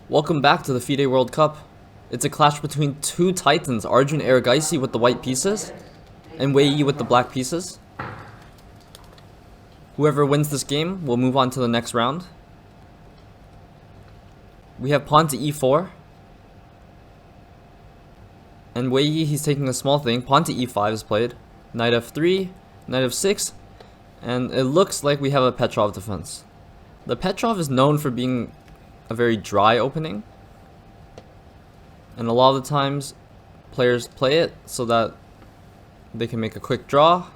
Welcome back to the Fide World Cup. It's a clash between two titans, Arjun Erigaisi with the white pieces, and Wei Yi with the black pieces. Whoever wins this game will move on to the next round. We have pawn to e4. And Wei Yi, he's taking a small thing. Pawn to e5 is played. Knight f3, knight f6, and it looks like we have a Petrov defense. The Petrov is known for being a very dry opening, and a lot of the times players play it so that they can make a quick draw.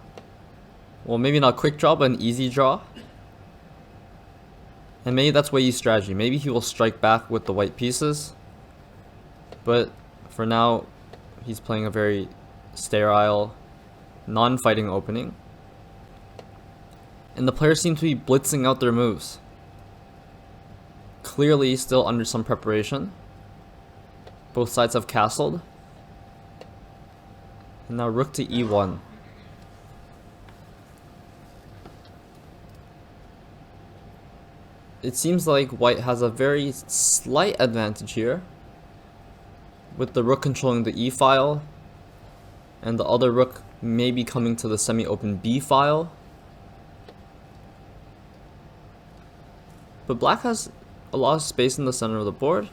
Well, maybe not a quick draw, but an easy draw. And maybe that's Wei Yi's strategy. Maybe he will strike back with the white pieces, but for now he's playing a very sterile, non-fighting opening, and the players seem to be blitzing out their moves. Clearly still under some preparation. Both sides have castled. And now rook to e1. It seems like white has a very slight advantage here, with the rook controlling the e file, and the other rook maybe coming to the semi-open b file. But black has a lot of space in the center of the board.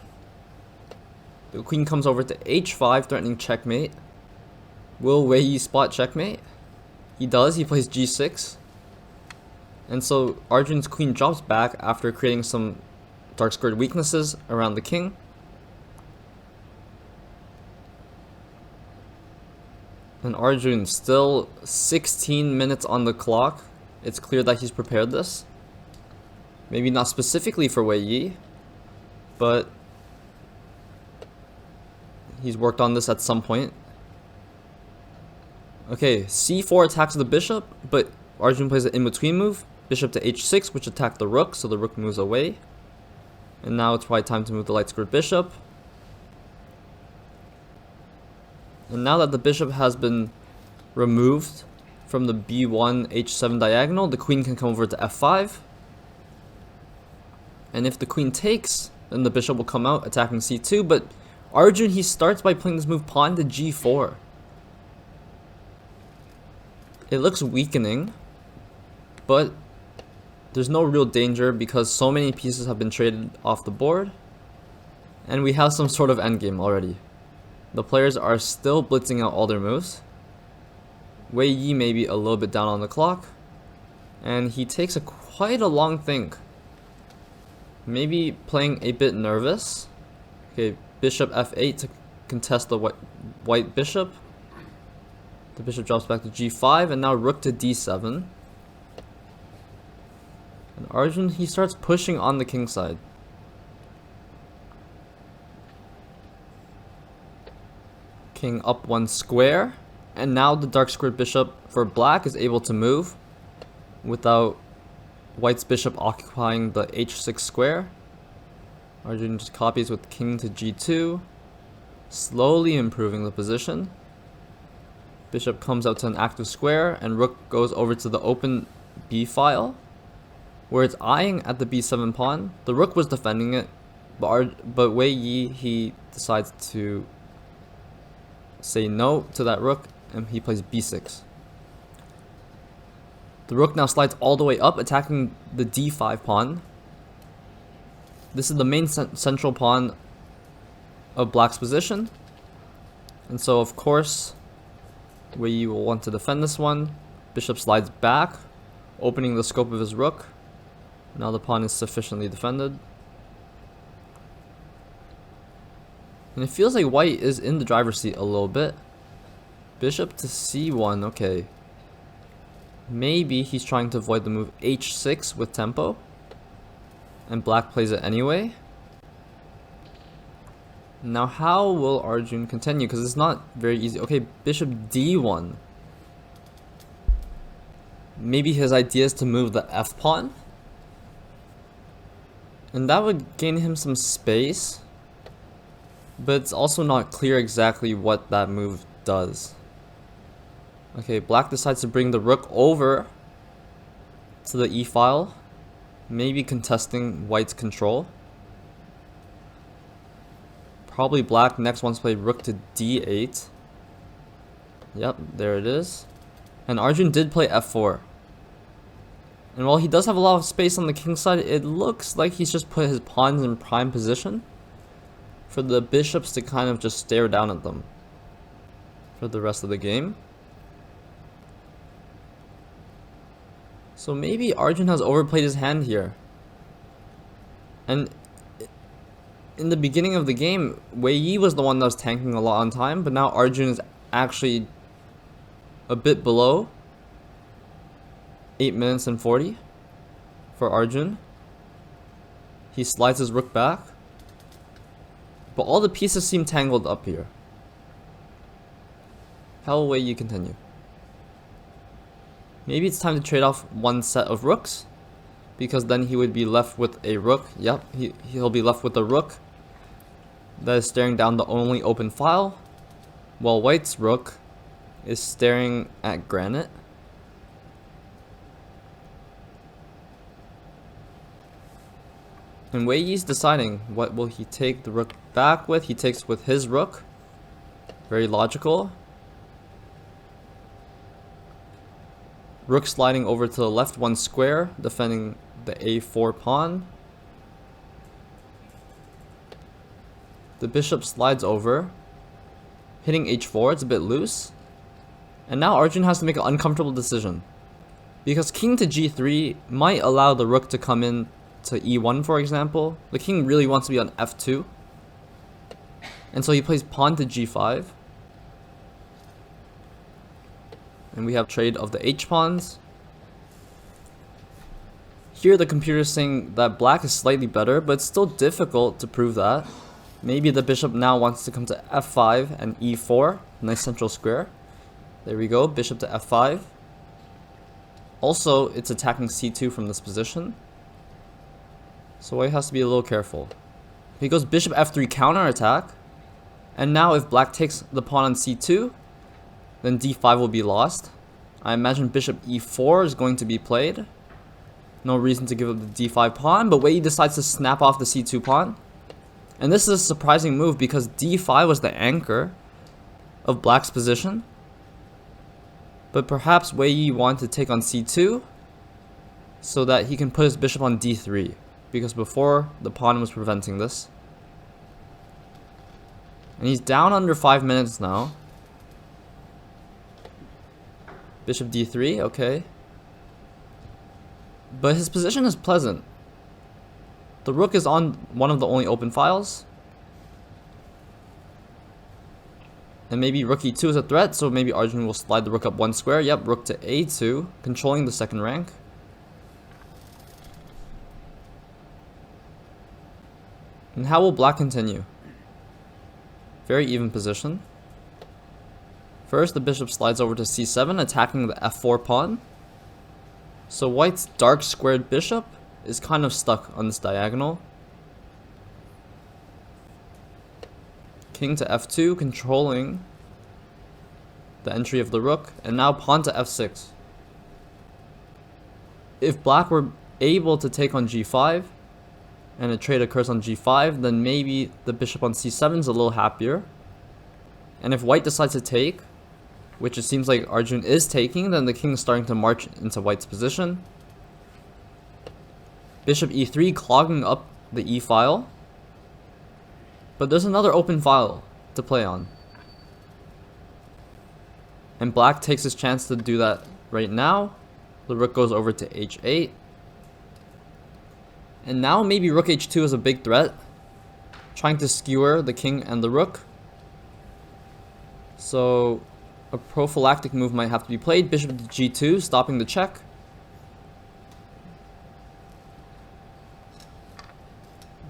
The queen comes over to h5, threatening checkmate. Will Wei Yi spot checkmate? He does. He plays g6. And so Arjun's queen drops back after creating some dark squared weaknesses around the king. And Arjun, still 16 minutes on the clock. It's clear that he's prepared this. Maybe not specifically for Wei Yi, but he's worked on this at some point. Okay, c4 attacks the bishop, but Arjun plays an in-between move. Bishop to h6, which attacked the rook, so the rook moves away. And now it's probably time to move the light squared bishop. And now that the bishop has been removed from the b1, h7 diagonal, the queen can come over to f5. And if the queen takes, then the bishop will come out attacking c2, but Arjun, he starts by playing this move pawn to g4. It looks weakening, but there's no real danger because so many pieces have been traded off the board, and we have some sort of endgame already. The players are still blitzing out all their moves. Wei Yi may be a little bit down on the clock, and he takes quite a long think. Maybe playing a bit nervous. Okay, bishop f8 to contest the white bishop. The bishop drops back to g5, and now rook to d7. And Arjun, he starts pushing on the king side. King up one square, and now the dark squared bishop for black is able to move without white's bishop occupying the h6 square. Arjun just copies with king to g2, slowly improving the position. Bishop comes out to an active square, and rook goes over to the open b file, where it's eyeing at the b7 pawn. The rook was defending it, but Wei Yi, he decides to say no to that rook, and he plays b6. The rook now slides all the way up, attacking the d5 pawn. This is the main central pawn of black's position, and so of course Wei Yi will want to defend this one. Bishop slides back, opening the scope of his rook. Now the pawn is sufficiently defended, and it feels like white is in the driver's seat a little bit. Bishop to c1, okay. Maybe he's trying to avoid the move h6 with tempo, and black plays it anyway. Now how will Arjun continue? Because it's not very easy. Okay, bishop d1. Maybe his idea is to move the f pawn, and that would gain him some space, but it's also not clear exactly what that move does. Okay, black decides to bring the rook over to the e file, maybe contesting white's control. Probably black next wants to play rook to d8. Yep, there it is. And Arjun did play f4. And while he does have a lot of space on the king side, it looks like he's just put his pawns in prime position for the bishops to kind of just stare down at them for the rest of the game. So maybe Arjun has overplayed his hand here. And in the beginning of the game, Wei Yi was the one that was tanking a lot on time, but now Arjun is actually a bit below. 8 minutes and 40 for Arjun. He slides his rook back. But all the pieces seem tangled up here. How will Wei Yi continue? Maybe it's time to trade off one set of rooks, because then he would be left with a rook. Yep, he'll be left with a rook that is staring down the only open file, while white's rook is staring at granite. And Wei Yi's deciding what will he take the rook back with. He takes with his rook. Very logical. Rook sliding over to the left one square, defending the a4 pawn. The bishop slides over, hitting h4. It's a bit loose. And now Arjun has to make an uncomfortable decision, because king to g3 might allow the rook to come in to e1, for example. The king really wants to be on f2, and so he plays pawn to g5. And we have trade of the h-pawns. Here the computer is saying that black is slightly better, but it's still difficult to prove that. Maybe the bishop now wants to come to f5 and e4. Nice central square. There we go, bishop to f5. Also, it's attacking c2 from this position, so white has to be a little careful. He goes bishop f3 counterattack, and now if black takes the pawn on c2, then d5 will be lost. I imagine bishop e4 is going to be played. No reason to give up the d5 pawn, but Wei Yi decides to snap off the c2 pawn. And this is a surprising move because d5 was the anchor of black's position. But perhaps Wei Yi wanted to take on c2 so that he can put his bishop on d3, because before the pawn was preventing this. And he's down under 5 minutes now. Bishop d3, okay. But his position is pleasant. The rook is on one of the only open files. And maybe rook e2 is a threat, so maybe Arjun will slide the rook up one square. Yep, rook to a2, controlling the second rank. And how will black continue? Very even position. First, the bishop slides over to c7, attacking the f4 pawn. So white's dark squared bishop is kind of stuck on this diagonal. King to f2, controlling the entry of the rook, and now pawn to f6. If black were able to take on g5, and a trade occurs on g5, then maybe the bishop on c7 is a little happier. And if white decides to take, which it seems like Arjun is taking, then the king is starting to march into white's position. Bishop e3 clogging up the e file. But there's another open file to play on. And black takes his chance to do that right now. The rook goes over to h8. And now maybe rook h2 is a big threat, trying to skewer the king and the rook. So a prophylactic move might have to be played. Bishop to g2, stopping the check.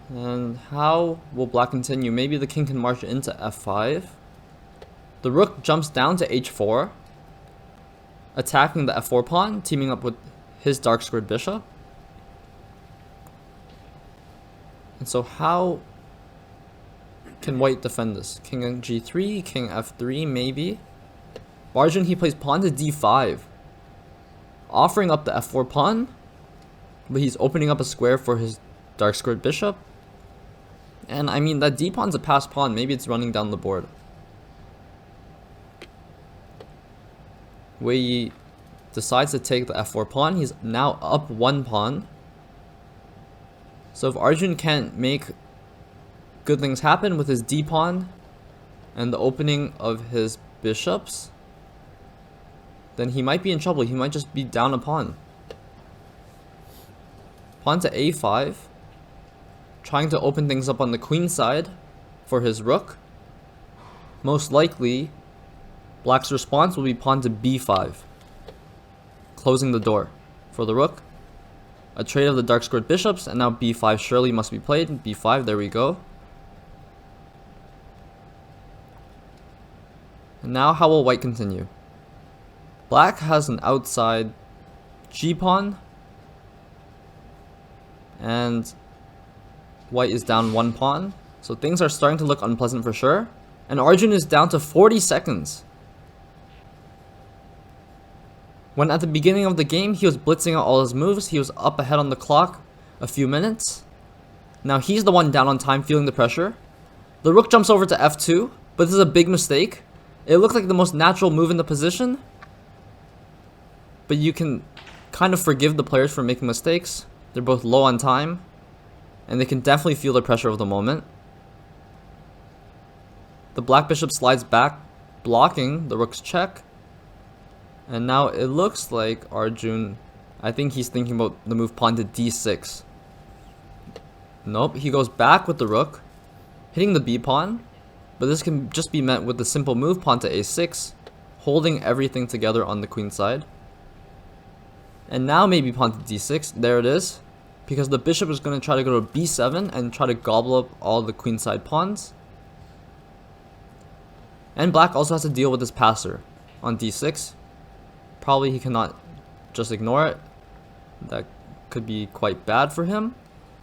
And how will black continue? Maybe the king can march into f5. The rook jumps down to h4, attacking the f4 pawn, teaming up with his dark squared bishop. And so how can white defend this? King on g3, king f3 maybe. Arjun, he plays pawn to d5, offering up the f4 pawn, but he's opening up a square for his dark squared bishop. And I mean, that d-pawn's a passed pawn. Maybe it's running down the board. Wei decides to take the f4 pawn. He's now up 1 pawn. So if Arjun can't make good things happen with his d-pawn and the opening of his bishops, then he might be in trouble. He might just be down a pawn. Pawn to a5, trying to open things up on the queen side for his rook. Most likely, Black's response will be pawn to b5, closing the door for the rook. A trade of the dark squared bishops, and now b5 surely must be played. b5, there we go. And now how will White continue? Black has an outside g-pawn, and White is down 1 pawn. So things are starting to look unpleasant for sure. And Arjun is down to 40 seconds. When at the beginning of the game, he was blitzing out all his moves. He was up ahead on the clock a few minutes. Now he's the one down on time, feeling the pressure. The rook jumps over to f2, but this is a big mistake. It looked like the most natural move in the position, but you can kind of forgive the players for making mistakes. They're both low on time, and they can definitely feel the pressure of the moment. The black bishop slides back, blocking the rook's check. And now it looks like Arjun, I think he's thinking about the move pawn to d6. Nope, he goes back with the rook, hitting the b pawn. But this can just be met with the simple move pawn to a6, holding everything together on the queen side. And now maybe pawn to d6, there it is. Because the bishop is going to try to go to b7 and try to gobble up all the queenside pawns. And black also has to deal with this passer on d6. Probably he cannot just ignore it. That could be quite bad for him.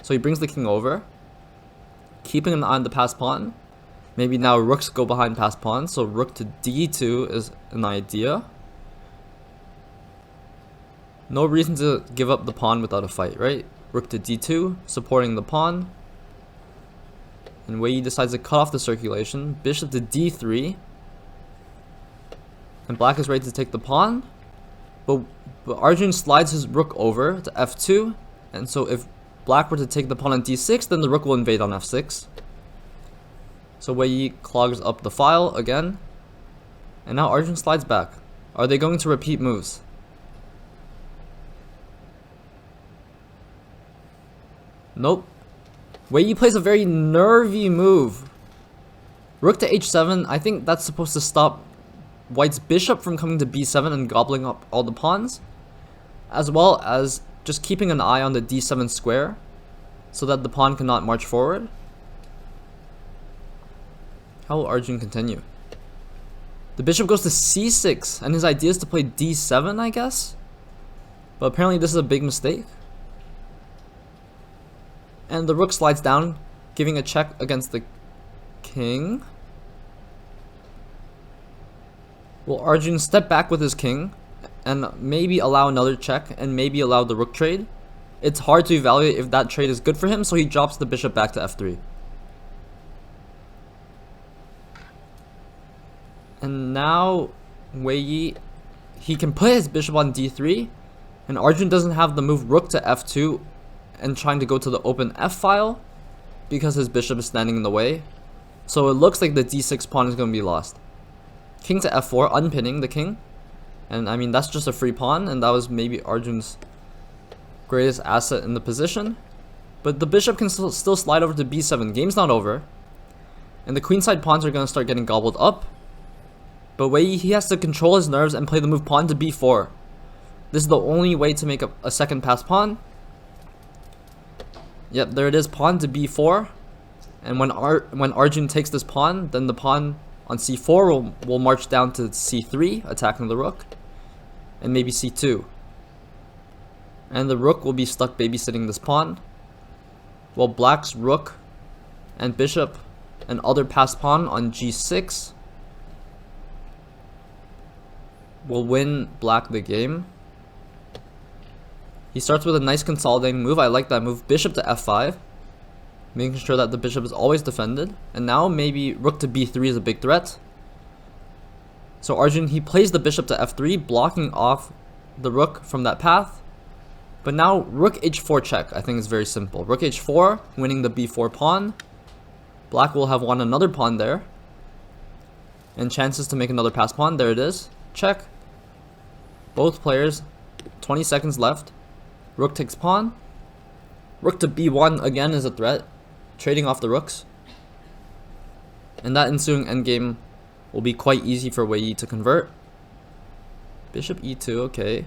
So he brings the king over, keeping an eye on the passed pawn. Maybe now rooks go behind passed pawns, so rook to d2 is an idea. No reason to give up the pawn without a fight, right? Rook to d2, supporting the pawn. And Wei decides to cut off the circulation. Bishop to d3. And black is ready to take the pawn. But Arjun slides his rook over to f2. And so if black were to take the pawn on d6, then the rook will invade on f6. So Wei clogs up the file again. And now Arjun slides back. Are they going to repeat moves? Nope. Wei plays a very nervy move. Rook to h7, I think that's supposed to stop White's bishop from coming to b7 and gobbling up all the pawns. As well as just keeping an eye on the d7 square so that the pawn cannot march forward. How will Arjun continue? The bishop goes to c6, and his idea is to play d7, I guess? But apparently this is a big mistake. And the rook slides down, giving a check against the king. Will Arjun step back with his king, and maybe allow another check, and maybe allow the rook trade? It's hard to evaluate if that trade is good for him, so he drops the bishop back to f3. And now Wei, he can put his bishop on d3, and Arjun doesn't have the move rook to f2 and trying to go to the open f file because his bishop is standing in the way. So it looks like the d6 pawn is going to be lost. King to f4, unpinning the king. And I mean, that's just a free pawn, and that was maybe Arjun's greatest asset in the position. But the bishop can still slide over to b7. Game's not over. And the queenside pawns are going to start getting gobbled up. But Wei, he has to control his nerves and play the move pawn to b4. This is the only way to make a second pass pawn. Yep, there it is, pawn to b4. And when Arjun takes this pawn, then the pawn on c4 will march down to c3, attacking the rook. And maybe c2. And the rook will be stuck babysitting this pawn. While black's rook and bishop and other passed pawn on g6 will win black the game. He starts with a nice consolidating move. I like that move. Bishop to f5. making sure that the bishop is always defended. And now maybe rook to b3 is a big threat. So Arjun, he plays the bishop to f3, blocking off the rook from that path. But now rook h4 check, I think is very simple. Rook h4, winning the b4 pawn. Black will have won another pawn there. And chances to make another pass pawn, there it is. Check. Both players, 20 seconds left. Rook takes pawn. Rook to b1 again is a threat, trading off the rooks. And that ensuing endgame will be quite easy for Wei Yi to convert. Bishop e2, okay.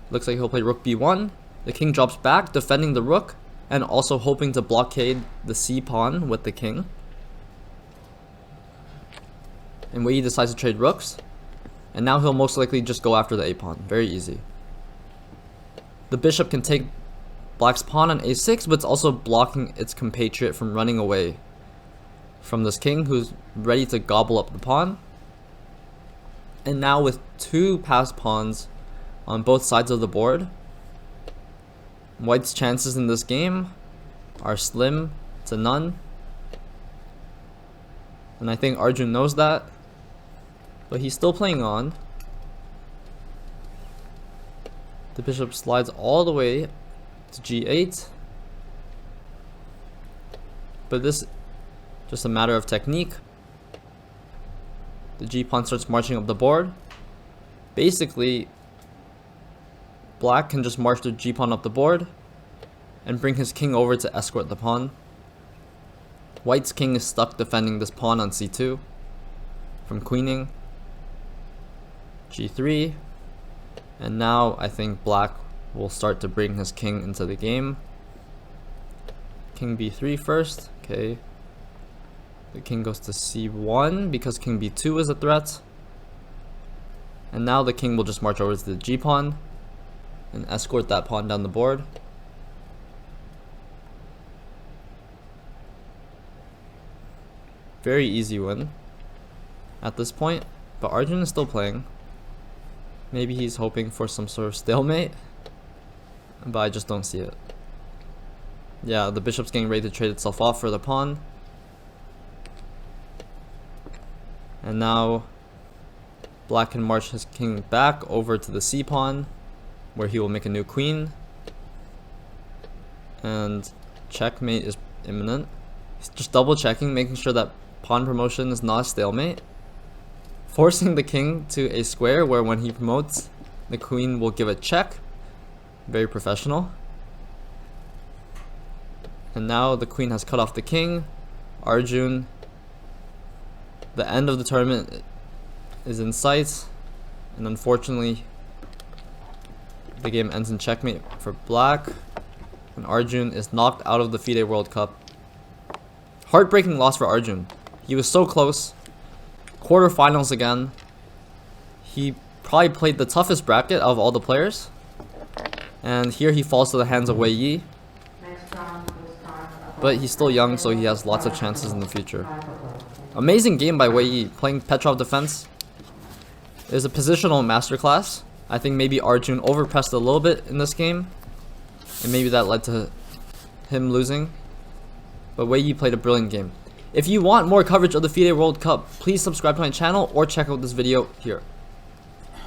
Looks like he'll play rook b1. The king drops back, defending the rook, and also hoping to blockade the c pawn with the king. And Wei Yi decides to trade rooks. And now he'll most likely just go after the a pawn. Very easy. The bishop can take Black's pawn on a6, but it's also blocking its compatriot from running away from this king who's ready to gobble up the pawn. And now with two passed pawns on both sides of the board, White's chances in this game are slim to none. And I think Arjun knows that, but he's still playing on. The bishop slides all the way to g8. But this just a matter of technique. The g pawn starts marching up the board. Basically, Black can just march the g pawn up the board and bring his king over to escort the pawn. White's king is stuck defending this pawn on c2 from queening. g3. And now I think Black will start to bring his king into the game. King b3 first, okay. The king goes to c1 because king b2 is a threat. And now the king will just march over to the g pawn and escort that pawn down the board. Very easy win at this point, but Arjun is still playing. Maybe he's hoping for some sort of stalemate, but I just don't see it. Yeah, the bishop's getting ready to trade itself off for the pawn. And now Black can march his king back over to the c pawn, where he will make a new queen. And checkmate is imminent. He's just double checking, making sure that pawn promotion is not a stalemate. Forcing the king to a square where when he promotes, the queen will give a check. Very professional. And now the queen has cut off the king. Arjun, the end of the tournament is in sight. And unfortunately, the game ends in checkmate for Black. And Arjun is knocked out of the Fide World Cup. Heartbreaking loss for Arjun. He was so close. Quarterfinals again. He probably played the toughest bracket of all the players. And here he falls to the hands of Wei Yi. But he's still young, so he has lots of chances in the future. Amazing game by Wei Yi, playing Petrov defense. It is a positional masterclass. I think maybe Arjun overpressed a little bit in this game, and maybe that led to him losing. But Wei Yi played a brilliant game. If you want more coverage of the Fide World Cup, please subscribe to my channel or check out this video here.